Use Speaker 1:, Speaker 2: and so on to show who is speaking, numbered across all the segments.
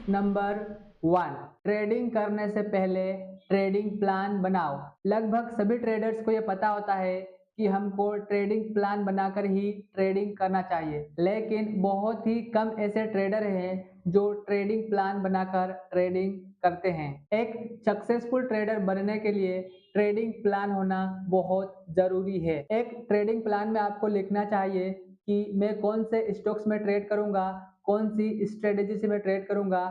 Speaker 1: Number 1, trading करने से पहले ट्रेडिंग प्लान बनाओ। लगभग सभी ट्रेडर्स को ये पता होता है कि हमको ट्रेडिंग प्लान बनाकर ही ट्रेडिंग करना चाहिए, लेकिन बहुत ही कम ऐसे ट्रेडर हैं जो ट्रेडिंग प्लान बनाकर ट्रेडिंग करते हैं। एक सक्सेसफुल ट्रेडर बनने के लिए ट्रेडिंग प्लान होना बहुत जरूरी है। एक ट्रेडिंग प्लान में आपको लिखना चाहिए कि मैं कौन से स्टॉक्स में ट्रेड करूंगा, कौन सी स्ट्रेटेजी से मैं ट्रेड करूंगा,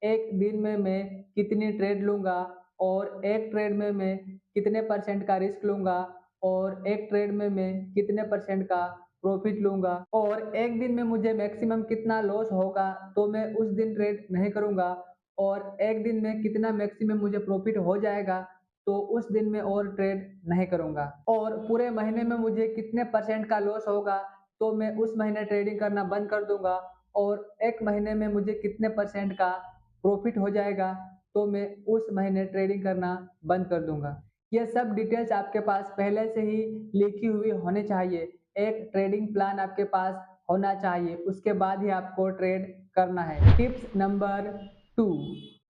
Speaker 1: एक दिन में मैं कितनी ट्रेड लूंगा और एक ट्रेड में मैं कितने परसेंट का रिस्क लूंगा और एक ट्रेड में मैं कितने परसेंट का प्रॉफिट लूंगा और एक दिन में मुझे मैक्सिमम कितना लॉस होगा तो मैं उस दिन ट्रेड नहीं करूंगा और एक दिन में कितना मैक्सिमम मुझे प्रॉफिट हो जाएगा तो उस दिन में और ट्रेड नहीं करूंगा और पूरे महीने में मुझे कितने परसेंट का लॉस होगा तो मैं उस महीने ट्रेडिंग करना बंद कर दूंगा और एक महीने में मुझे कितने परसेंट का प्रॉफिट हो जाएगा तो मैं उस महीने ट्रेडिंग करना बंद कर दूंगा। ये सब डिटेल्स आपके पास पहले से ही लिखी हुई होनी चाहिए। एक ट्रेडिंग प्लान आपके पास होना चाहिए, उसके बाद ही आपको ट्रेड करना है। टिप्स नंबर 2,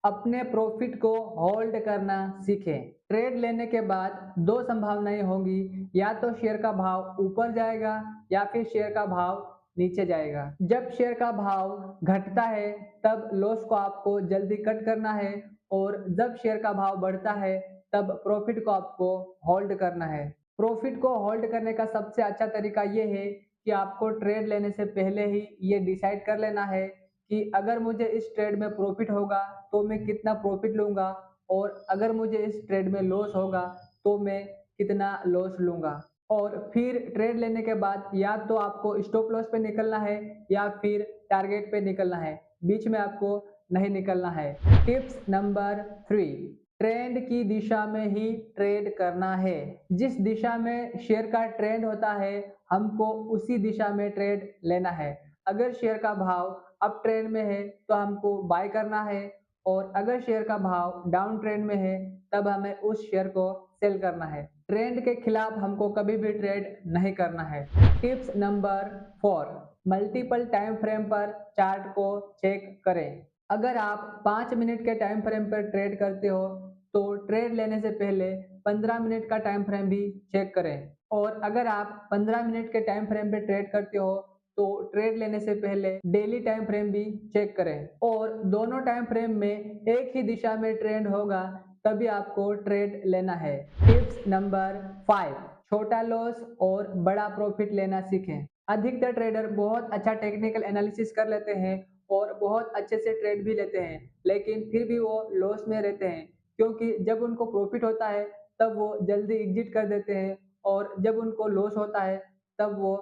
Speaker 1: अपने प्रॉफिट को होल्ड करना सीखें। ट्रेड लेने के बाद दो संभावनाएं होंगी, या तो शेयर का भाव ऊपर जाएगा या फिर शेयर का भाव नीचे जाएगा। जब शेयर का भाव घटता है तब लॉस को आपको जल्दी कट करना है और जब शेयर का भाव बढ़ता है तब प्रॉफिट को आपको होल्ड करना है। प्रॉफिट को होल्ड करने का सबसे अच्छा तरीका ये है कि आपको ट्रेड लेने से पहले ही ये डिसाइड कर लेना है कि अगर मुझे इस ट्रेड में प्रॉफिट होगा तो मैं कितना प्रॉफिट लूंगा और अगर मुझे इस ट्रेड में लॉस होगा तो मैं कितना लॉस लूंगा। और फिर ट्रेड लेने के बाद या तो आपको स्टॉप लॉस पे निकलना है या फिर टारगेट पे निकलना है, बीच में आपको नहीं निकलना है। टिप्स नंबर 3, ट्रेंड की दिशा में ही ट्रेड करना है। जिस दिशा में शेयर का ट्रेंड होता है हमको उसी दिशा में ट्रेड लेना है। अगर शेयर का भाव अप ट्रेंड में है तो हमको बाय करना है और अगर शेयर का भाव डाउन ट्रेंड में है तब हमें उस शेयर को सेल करना है। ट्रेंड के खिलाफ हमको कभी भी ट्रेड नहीं करना है। Tips number 4, multiple time frame पर चार्ट को चेक करें। अगर आप 5 मिनट के टाइम फ्रेम पर ट्रेड करते हो तो ट्रेड लेने से पहले 15 मिनट का टाइम फ्रेम भी चेक करें और अगर आप 15 मिनट के टाइम फ्रेम पे ट्रेड करते हो तो ट्रेड लेने से पहले डेली टाइम फ्रेम भी चेक करें और दोनों टाइम फ्रेम में एक ही दिशा में ट्रेंड होगा तभी आपको ट्रेड लेना है। टिप्स नंबर 5, छोटा लॉस और बड़ा प्रॉफिट लेना सीखें। अधिकतर ट्रेडर बहुत अच्छा टेक्निकल एनालिसिस कर लेते हैं और बहुत अच्छे से ट्रेड भी लेते हैं, लेकिन फिर भी वो लॉस में रहते हैं क्योंकि जब उनको प्रॉफिट होता है तब वो जल्दी एग्जिट कर देते हैं और जब उनको लॉस होता है तब वो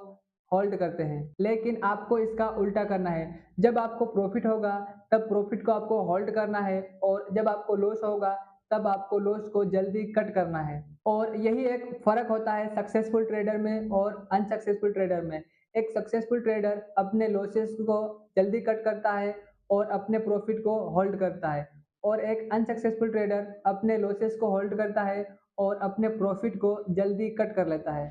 Speaker 1: होल्ड करते हैं। लेकिन आपको इसका उल्टा करना है। जब आपको प्रॉफिट होगा तब प्रॉफिट को आपको होल्ड करना है और जब आपको लॉस होगा तब आपको लॉस को जल्दी कट करना है। और यही एक फर्क होता है सक्सेसफुल ट्रेडर में और अनसक्सेसफुल ट्रेडर में। एक सक्सेसफुल ट्रेडर अपने लॉसेस को जल्दी कट करता है और अपने प्रॉफिट को होल्ड करता है और एक अनसक्सेसफुल ट्रेडर अपने लॉसेस को होल्ड करता है और अपने प्रॉफिट को जल्दी कट कर लेता है।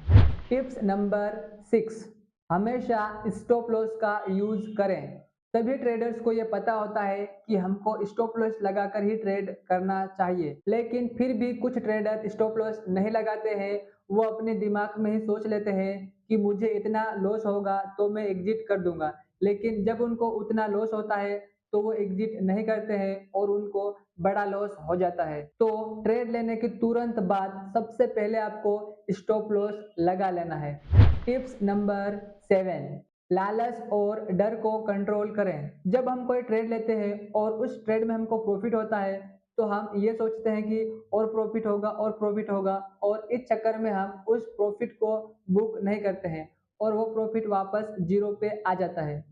Speaker 1: टिप्स नंबर 6, हमेशा स्टॉप लॉस का यूज करें। सभी ट्रेडर्स को यह पता होता है कि हमको स्टॉप लॉस लगाकर ही ट्रेड करना चाहिए, लेकिन फिर भी कुछ ट्रेडर स्टॉप लॉस नहीं लगाते हैं। वो अपने दिमाग में ही सोच लेते हैं कि मुझे इतना लॉस होगा तो मैं एग्जिट कर दूंगा, लेकिन जब उनको उतना लॉस होता है तो वो एग्जिट नहीं करते हैं और उनको बड़ा लॉस हो जाता है। तो ट्रेड लेने के तुरंत बाद सबसे पहले आपको स्टॉप लॉस लगा लेना है। टिप्स नंबर 7, लालच और डर को कंट्रोल करें। जब हम कोई ट्रेड लेते हैं और उस ट्रेड में हमको प्रॉफिट होता है तो हम ये सोचते हैं कि और प्रॉफिट होगा और प्रॉफिट होगा और इस चक्कर में हम उस प्रॉफिट को बुक नहीं करते हैं और वो प्रॉफिट वापस जीरो पे आ जाता है।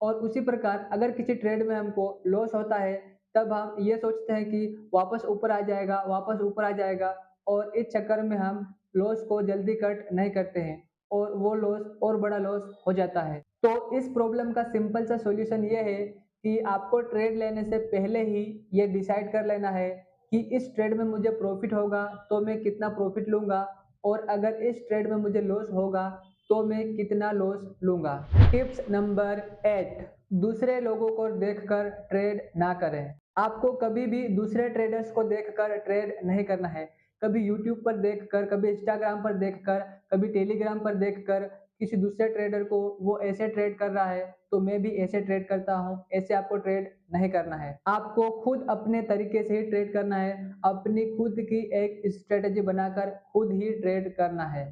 Speaker 1: और उसी प्रकार अगर किसी ट्रेड में हमको लॉस होता है तब हम ये सोचते हैं कि वापस ऊपर आ जाएगा, वापस ऊपर आ जाएगा और इस चक्कर में हम लॉस को जल्दी कट नहीं करते हैं और वो लॉस और बड़ा लॉस हो जाता है। तो इस प्रॉब्लम का सिंपल सा सॉल्यूशन ये है कि आपको ट्रेड लेने से पहले ही ये डिसाइड कर लेना है कि इस ट्रेड में मुझे प्रॉफिट होगा तो मैं कितना प्रॉफिट लूंगा और अगर इस ट्रेड में मुझे लॉस होगा तो मैं कितना लॉस लूंगा। टिप्स नंबर 8, दूसरे लोगों को देखकर ट्रेड ना करें। आपको कभी भी दूसरे ट्रेडर्स को देखकर ट्रेड नहीं करना है। कभी यूट्यूब पर देखकर, कभी इंस्टाग्राम पर देखकर, कभी टेलीग्राम पर देखकर किसी दूसरे ट्रेडर को वो ऐसे ट्रेड कर रहा है तो मैं भी ऐसे ट्रेड करता हूँ, ऐसे आपको ट्रेड नहीं करना है। आपको खुद अपने तरीके से ही ट्रेड करना है, अपनी खुद की एक स्ट्रेटजी बनाकर खुद ही ट्रेड करना है।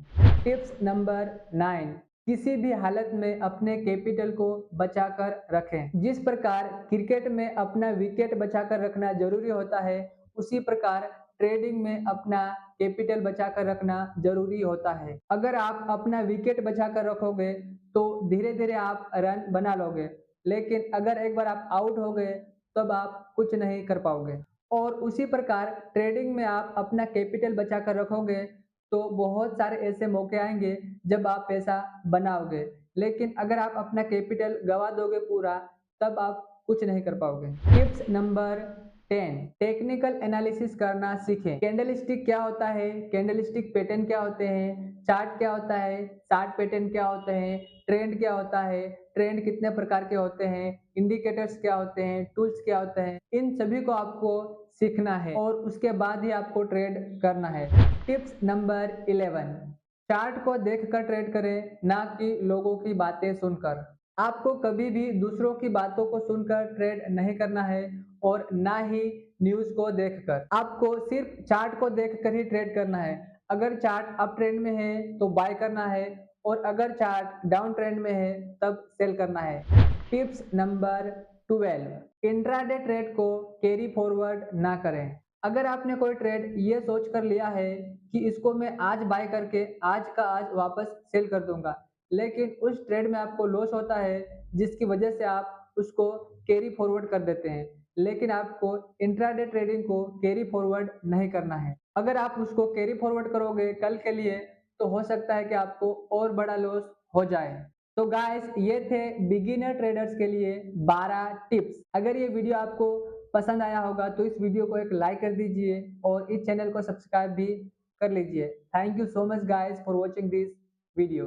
Speaker 1: टिप्स नंबर 9, किसी भी हालत में अपने कैपिटल को बचाकर रखें। जिस प्रकार क्रिकेट में अपना विकेट बचाकर रखना जरूरी होता है, उसी प्रकार ट्रेडिंग में अपना कैपिटल बचाकर रखना जरूरी होता है। अगर आप अपना विकेट बचाकर रखोगे तो धीरे धीरे आप रन बना लोगे, लेकिन अगर एक बार आप आउट हो गए तब आप कुछ नहीं कर पाओगे। और उसी प्रकार ट्रेडिंग में आप अपना कैपिटल बचाकर रखोगे तो बहुत सारे ऐसे मौके आएंगे जब आप पैसा बनाओगे, लेकिन अगर आप अपना कैपिटल गवा दोगे पूरा तब आप कुछ नहीं कर पाओगे। टिप्स नंबर 10, टेक्निकल एनालिसिस करना सीखें। कैंडलस्टिक क्या होता है, कैंडलस्टिक पैटर्न क्या होते हैं, चार्ट क्या होता है, चार्ट पैटर्न क्या होते हैं, ट्रेंड क्या होता है, ट्रेंड कितने प्रकार के होते हैं, इंडिकेटर्स क्या होते हैं, टूल्स क्या होते हैं, इन सभी को आपको सीखना है और उसके बाद ही आपको ट्रेड करना है। टिप्स नंबर 11, चार्ट को देखकर ट्रेड करें, ना कि लोगों की बातें सुनकर। आपको कभी भी दूसरों की बातों को सुनकर ट्रेड नहीं करना है और ना ही न्यूज़ को देखकर। आपको सिर्फ चार्ट को देखकर ही ट्रेड करना है। अगर चार्ट अप ट्रेंड में है तो बाय करना है और अगर चार्ट डाउन ट्रेंड में है तब सेल करना है। टिप्स नंबर 12, इंट्राडे ट्रेड को कैरी फॉरवर्ड ना करें। अगर आपने कोई ट्रेड ये सोच कर लिया है कि इसको मैं आज बाय करके आज का आज वापस सेल कर दूंगा, लेकिन उस ट्रेड में आपको लॉस होता है जिसकी वजह से आप उसको कैरी फॉरवर्ड कर देते हैं, लेकिन आपको इंट्राडे ट्रेडिंग को कैरी फॉरवर्ड नहीं करना है। अगर आप उसको कैरी फॉरवर्ड करोगे कल के लिए तो हो सकता है कि आपको और बड़ा लॉस हो जाए। तो गाइस, ये थे बिगिनर ट्रेडर्स के लिए 12 टिप्स। अगर ये वीडियो आपको पसंद आया होगा तो इस वीडियो को एक लाइक कर दीजिए और इस चैनल को सब्सक्राइब भी कर लीजिए। Thank you so much guys for watching this video.